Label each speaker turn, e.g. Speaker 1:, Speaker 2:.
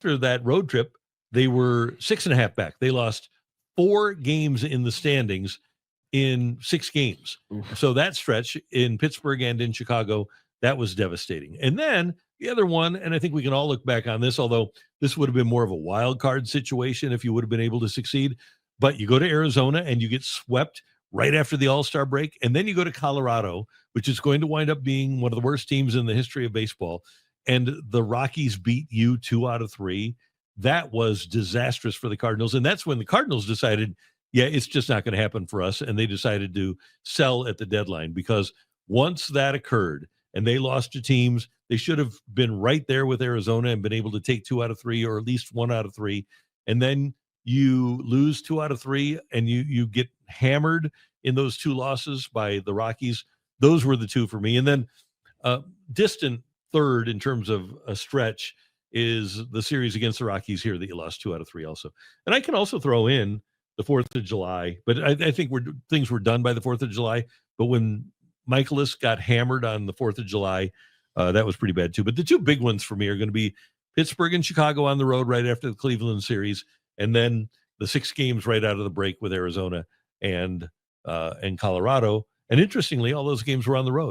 Speaker 1: after that road trip, they were 6.5 back. They lost 4 games in the standings in 6 games.
Speaker 2: Oof.
Speaker 1: So that stretch in Pittsburgh and in Chicago, that was devastating. And then the other one, and I think we can all look back on this, although this would have been more of a wild card situation if you would have been able to succeed. But you go to Arizona and you get swept right after the All-Star break. And then you go to Colorado, which is going to wind up being one of the worst teams in the history of baseball. And the Rockies beat you 2 out of 3. That was disastrous for the Cardinals. And that's when the Cardinals decided, yeah, it's just not going to happen for us. And they decided to sell at the deadline, because once that occurred and they lost to teams, they should have been right there with Arizona and been able to take 2 out of 3, or at least 1 out of 3. And then you lose 2 out of 3 and you get hammered in those 2 losses by the Rockies. Those were the 2 for me. And then distant third in terms of a stretch is the series against the Rockies here that you lost 2 out of 3 also. And I can also throw in the 4th of July, but I think things were done by the 4th of July. But when Michaelis got hammered on the 4th of July, that was pretty bad too. But the 2 big ones for me are going to be Pittsburgh and Chicago on the road right after the Cleveland series, and then the 6 games right out of the break with Arizona and Colorado. And interestingly, all those games were on the road.